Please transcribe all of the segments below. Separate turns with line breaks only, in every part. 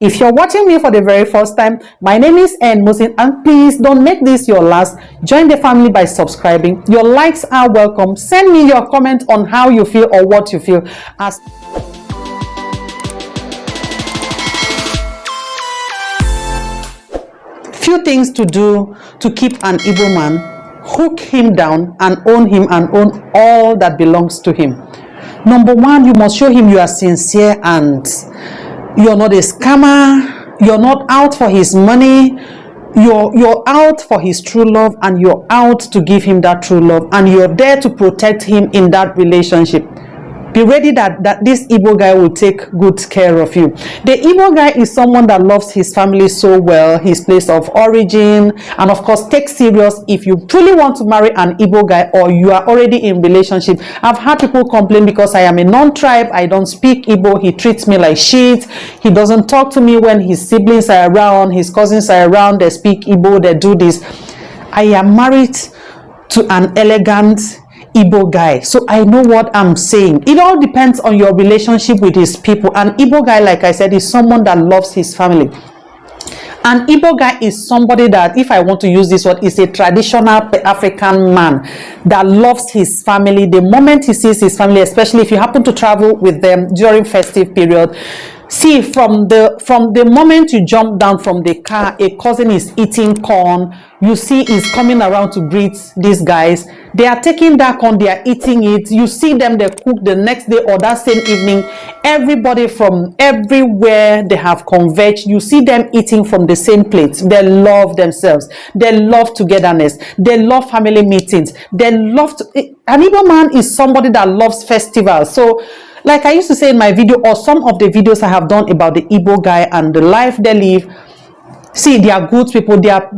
If you're watching me for the very first time, my name is Musin, and please don't make this your last. Join the family by subscribing. Your likes are welcome. Send me your comment on how you feel or what you feel. As few things to do to keep an Igbo man, hook him down and own all that belongs to him. Number one, you must show him you are sincere and you're not a scammer. You're not out for his money. You're out for his true love, and you're out to give him that true love, and you're there to protect him in that relationship. Be ready that this Igbo guy will take good care of you. The Igbo guy is someone that loves his family so well, his place of origin, and of course take serious if you truly want to marry an Igbo guy or you are already in relationship. I've had people complain because I am a non-tribe, I don't speak Igbo, he treats me like shit, he doesn't talk to me when his siblings are around, his cousins are around, they speak Igbo, they do this. I am married to an elegant Igbo guy, so I know what I'm saying. It all depends on your relationship with his people. An Igbo guy, like I said, is someone that loves his family. An Igbo guy is somebody that, if I want to use this word, is a traditional African man that loves his family. The moment he sees his family, especially if you happen to travel with them during festive period, see, from the moment you jump down from the car, a cousin is eating corn, you see is coming around to greet these guys. They are taking that corn, they are eating it. You see them, they cook the next day or that same evening. Everybody from everywhere, they have converged. You see them eating from the same plate. They love themselves. They love togetherness. They love family meetings. They love an Igbo man is somebody that loves festivals. So like I used to say in my video, or some of the videos I have done about the Igbo guy and the life they live, see, they are good people. They are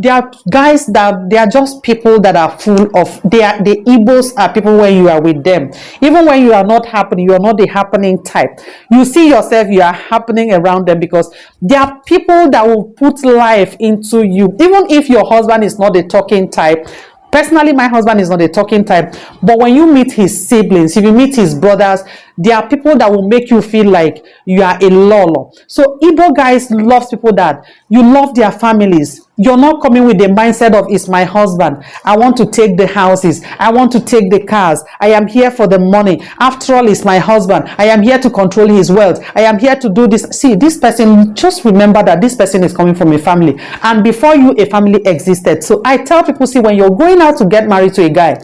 guys that they are just people that are full of, the Igbos are people when you are with them. Even when you are not happening, you are not the happening type. You see yourself, you are happening around them because they are people that will put life into you. Even if your husband is not the talking type. Personally, my husband is not a talking type, but when you meet his siblings, if you meet his brothers, there are people that will make you feel like you are a lolo. So Igbo guys love people that you love their families. You're not coming with the mindset of, it's my husband, I want to take the houses, I want to take the cars, I am here for the money. After all, it's my husband, I am here to control his wealth, I am here to do this. See, this person, just remember that this person is coming from a family, and before you, a family existed. So I tell people, see, when you're going out to get married to a guy,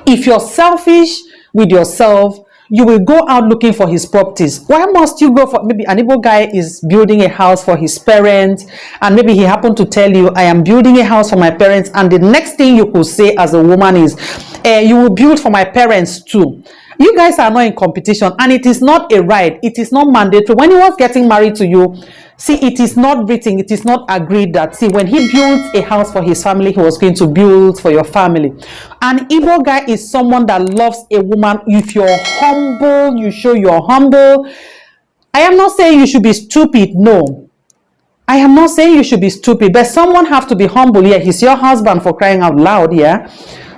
if you're selfish with yourself, you will go out looking for his properties. Why must you go for, maybe an Igbo guy is building a house for his parents, and maybe he happened to tell you, I am building a house for my parents, and the next thing you could say as a woman is, you will build for my parents too. You guys are not in competition, and it is not a right, it is not mandatory. When he was getting married to you, see, it is not written, it is not agreed that, see, when he builds a house for his family, he was going to build for your family. An Igbo guy is someone that loves a woman. If you're humble, you show you're humble. I am not saying you should be stupid, no. I am not saying you should be stupid, but someone have to be humble. Yeah, he's your husband, for crying out loud, yeah.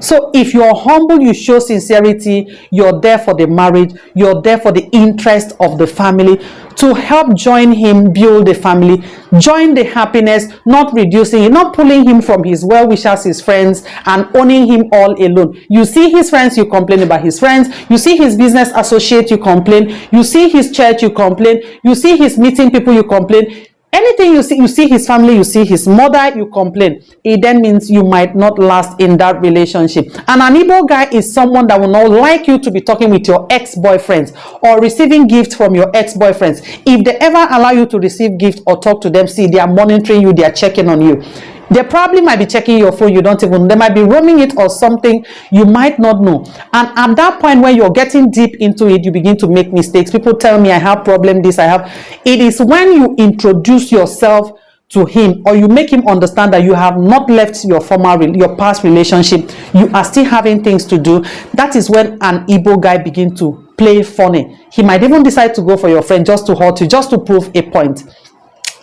So if you're humble, you show sincerity, you're there for the marriage, you're there for the interest of the family, to help join him build the family, join the happiness, not reducing it, not pulling him from his well-wishers, his friends, and owning him all alone. You see his friends, you complain about his friends. You see his business associate, you complain. You see his church, you complain. You see his meeting people, you complain. Anything you see his family, you see his mother, you complain. It then means you might not last in that relationship. And an Igbo guy is someone that will not like you to be talking with your ex-boyfriends or receiving gifts from your ex-boyfriends. If they ever allow you to receive gifts or talk to them, see, they are monitoring you, they are checking on you. They probably might be checking your phone, you don't even, they might be roaming it or something you might not know. And at that point, when you're getting deep into it, you begin to make mistakes. People tell me, I have problem, this, I have. It is when you introduce yourself to him, or you make him understand that you have not left your your past relationship, you are still having things to do. That is when an Igbo guy begins to play funny. He might even decide to go for your friend just to hurt you, just to prove a point.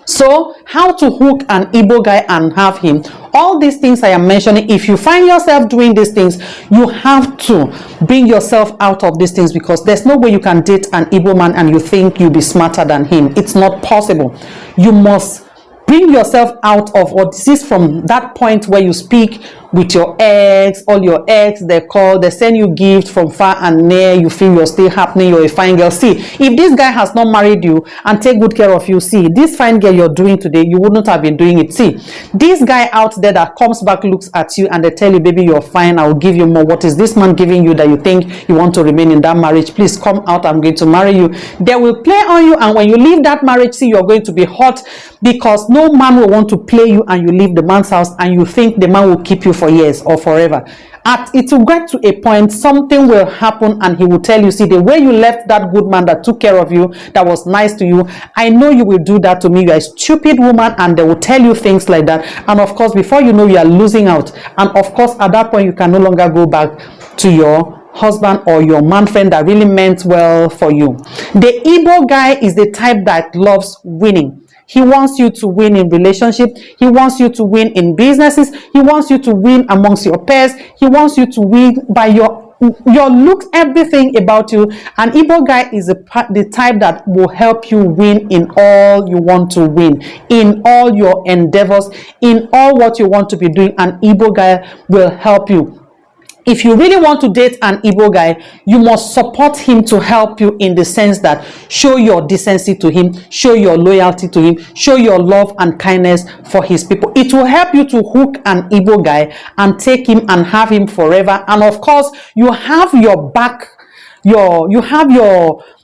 So how to hook an Igbo guy and have him? All these things I am mentioning, if you find yourself doing these things, you have to bring yourself out of these things, because there's no way you can date an Igbo man and you think you'll be smarter than him. It's not possible. You must bring yourself out of, or this is from that point where you speak with your ex, all your ex, they call, they send you gifts from far and near, you feel you're still happening, you're a fine girl. See, if this guy has not married you and take good care of you, see, this fine girl you're doing today, you wouldn't have been doing it. See, this guy out there that comes back, looks at you and they tell you, baby, you're fine, I'll give you more. What is this man giving you that you think you want to remain in that marriage? Please come out, I'm going to marry you. They will play on you, and when you leave that marriage, see, you're going to be hot, because no man will want to play you and you leave the man's house and you think the man will keep you for years or forever. It will get to a point, something will happen and he will tell you, see, the way you left that good man that took care of you, that was nice to you, I know you will do that to me, you are a stupid woman, and they will tell you things like that. And of course, before you know, you are losing out. And of course, at that point, you can no longer go back to your husband or your man friend that really meant well for you. The Igbo guy is the type that loves winning. He wants you to win in relationship. He wants you to win in businesses. He wants you to win amongst your peers. He wants you to win by your looks, everything about you. An Igbo guy is the type that will help you win in all you want to win, in all your endeavors, in all what you want to be doing. An Igbo guy will help you. If you really want to date an Igbo guy, you must support him to help you, in the sense that show your decency to him, show your loyalty to him, show your love and kindness for his people. It will help you to hook an Igbo guy and take him and have him forever. And of course, you have your back,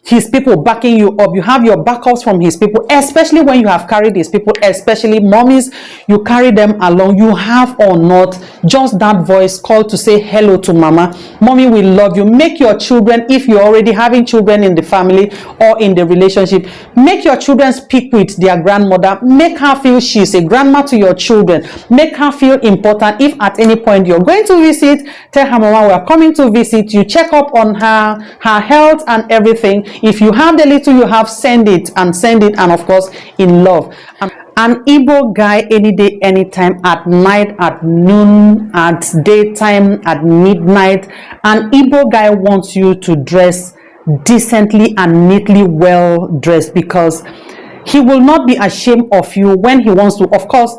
his people backing you up. You have your backups from his people, especially when you have carried his people, especially mommies, you carry them along. You have or not just that voice called to say hello to mama. Mommy, we love you. Make your children, if you're already having children in the family or in the relationship, make your children speak with their grandmother. Make her feel she's a grandma to your children. Make her feel important. If at any point you're going to visit, tell her, mama, we're coming to visit you. Check up on her health and everything. If you have the little you have, send it, and of course in love. An Igbo guy, any day, anytime, at night, at noon, at daytime, at midnight, an Igbo guy wants you to dress decently and neatly well dressed, because he will not be ashamed of you when he wants to. Of course,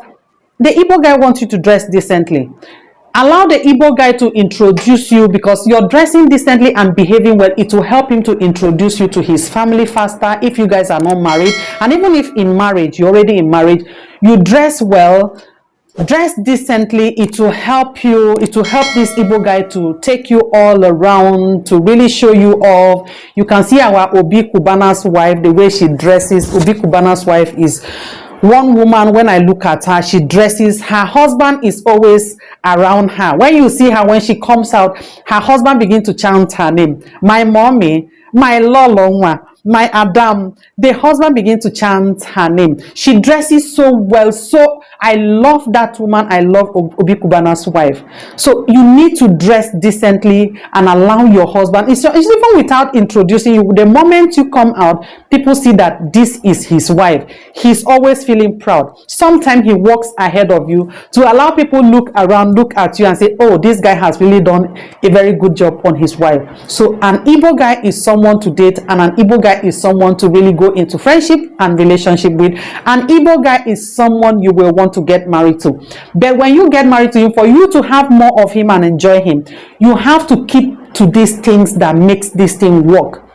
the Igbo guy wants you to dress decently. Allow the Igbo guy to introduce you, because you're dressing decently and behaving well. It will help him to introduce you to his family faster if you guys are not married. And even if in marriage, you're already in marriage, you dress well, dress decently, it will help you. It will help this Igbo guy to take you all around, to really show you off. You can see our Obi Kubana's wife, the way she dresses. Obi Kubana's wife is one woman. When I look at her, she dresses, her husband is always around her. When you see her, when she comes out, her husband begins to chant her name. My mommy, my lolonwa, my Adam. The husband begins to chant her name. She dresses so well. So I love that woman. I love Obi Kubana's wife. So you need to dress decently and allow your husband. It's even without introducing you. The moment you come out, people see that this is his wife. He's always feeling proud. Sometimes he walks ahead of you to allow people look around, look at you and say, oh, this guy has really done a very good job on his wife. So an Igbo guy is someone to date, and an Igbo guy is someone to really go into friendship and relationship with. An Igbo guy is someone you will want to get married to. But when you get married to him, for you to have more of him and enjoy him, you have to keep to these things that makes this thing work.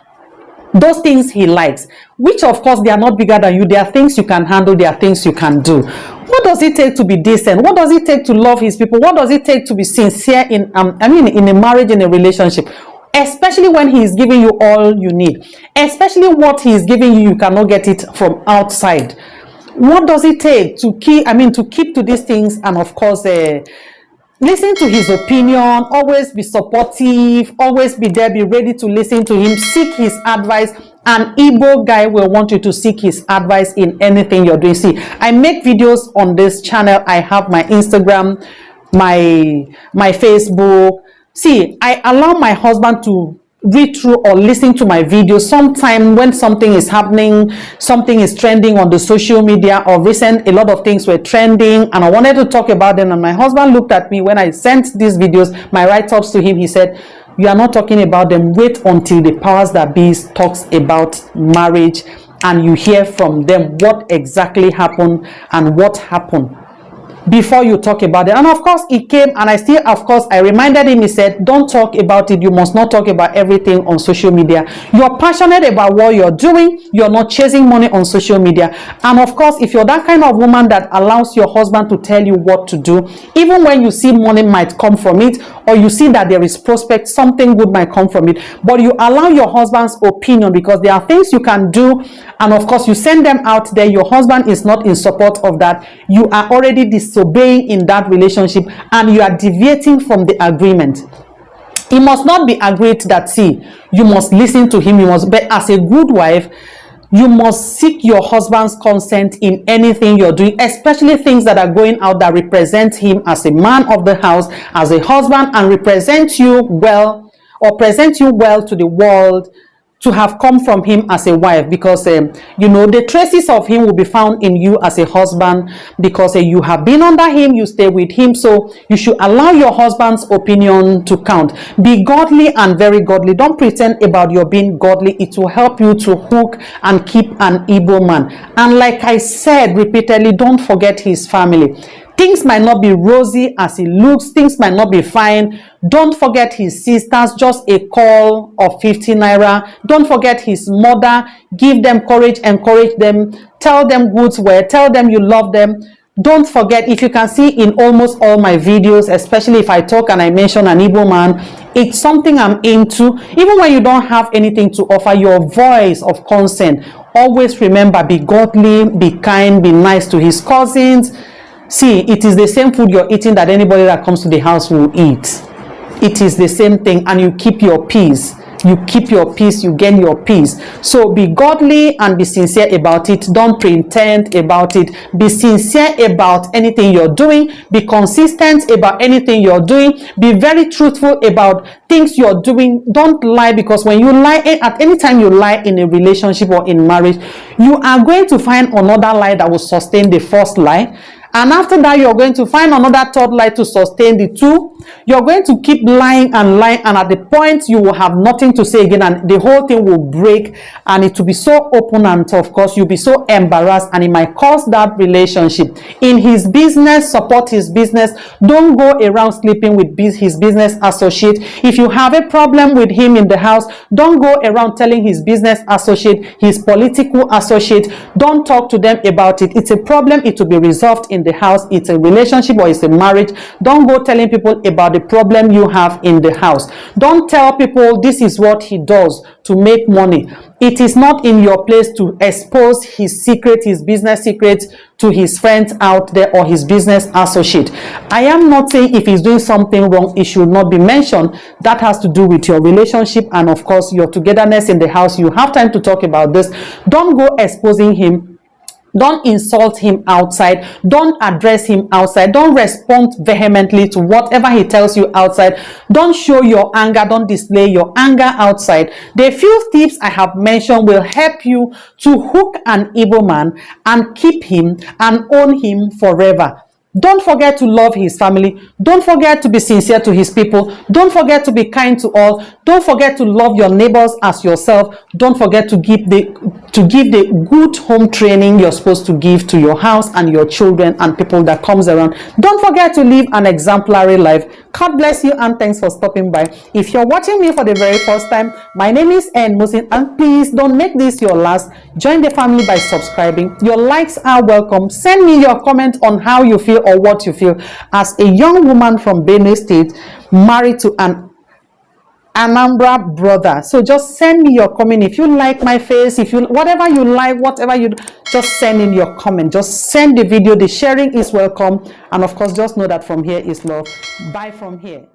Those things he likes, which of course they are not bigger than you. There are things you can handle, there are things you can do. What does it take to be decent? What does it take to love his people? What does it take to be sincere in in a marriage, in a relationship? Especially when he is giving you all you need. Especially what he is giving you, you cannot get it from outside. What does it take to keep to these things? And of course, listen to his opinion, always be supportive, always be there, be ready to listen to him, seek his advice. An Igbo guy will want you to seek his advice in anything you're doing. See, I make videos on this channel. I have my Instagram, my Facebook. See, I allow my husband to read through or listen to my videos sometime when something is happening, something is trending on the social media, or recent a lot of things were trending and I wanted to talk about them, and my husband looked at me when I sent these videos, my write-ups to him. He said, you are not talking about them. Wait until the powers that be talks about marriage and you hear from them what exactly happened and what happened before you talk about it. And of course he came, and I reminded him. He said, don't talk about it. You must not talk about everything on social media. You're passionate about what you're doing. You're not chasing money on social media. And of course, if you're that kind of woman that allows your husband to tell you what to do, even when you see money might come from it, or you see that there is prospect, something good might come from it, but you allow your husband's opinion, because there are things you can do, and of course you send them out there, your husband is not in support of that, you are already disobeying in that relationship and you are deviating from the agreement. It must not be agreed that, see, you must listen to him, you must, but as a good wife, you must seek your husband's consent in anything you're doing, especially things that are going out that represent him as a man of the house, as a husband, and represent you well, or present you well to the world, to have come from him as a wife, because you know, the traces of him will be found in you as a husband, because you have been under him, you stay with him. So you should allow your husband's opinion to count. Be godly and very godly. Don't pretend about your being godly. It will help you to hook and keep an Igbo man. And like I said repeatedly, don't forget his family. Things might not be rosy as it looks, things might not be fine. Don't forget his sisters, just a call of 50 naira. Don't forget his mother. Give them courage, encourage them, tell them good words, tell them you love them. Don't forget, if you can see in almost all my videos, especially if I talk and I mention an Igbo man, it's something I'm into. Even when you don't have anything to offer, your voice of consent. Always remember, be godly, be kind, be nice to his cousins. See, it is the same food you're eating that anybody that comes to the house will eat. It is the same thing, and you keep your peace. You keep your peace, you gain your peace. So be godly and be sincere about it. Don't pretend about it. Be sincere about anything you're doing. Be consistent about anything you're doing. Be very truthful about things you're doing. Don't lie, because when you lie, at any time you lie in a relationship or in marriage, you are going to find another lie that will sustain the first lie. And after that, you're going to find another third lie to sustain the two. You're going to keep lying and lying, and at the point you will have nothing to say again, and the whole thing will break, and it will be so open, and of course you'll be so embarrassed, and it might cause that relationship. In his business, support his business. Don't go around sleeping with his business associate. If you have a problem with him in the house, don't go around telling his business associate, his political associate. Don't talk to them about it. It's a problem, it will be resolved in the house. It's a relationship or it's a marriage. Don't go telling people about the problem you have in the house. Don't tell people this is what he does to make money. It is not in your place to expose his secret, his business secrets, to his friends out there or his business associate. I am not saying if he's doing something wrong, it should not be mentioned. That has to do with your relationship and of course your togetherness in the house. You have time to talk about this. Don't go exposing him. Don't insult him outside. Don't address him outside. Don't respond vehemently to whatever he tells you outside. Don't show your anger. Don't display your anger outside. The few tips I have mentioned will help you to hook an Igbo man and keep him and own him forever. Don't forget to love his family. Don't forget to be sincere to his people. Don't forget to be kind to all. Don't forget to love your neighbors as yourself. Don't forget to give the good home training you're supposed to give to your house and your children and people that comes around. Don't forget to live an exemplary life. God bless you and thanks for stopping by. If you're watching me for the very first time, my name is N Musin, and please don't make this your last. Join the family by subscribing. Your likes are welcome. Send me your comment on how you feel or what you feel as a young woman from Benue State married to an Anambra brother. So just send me your comment. If you like my face, if you whatever you like, whatever you do, just send in your comment. Just send the video. The sharing is welcome, and of course just know that from here is love. Bye from here.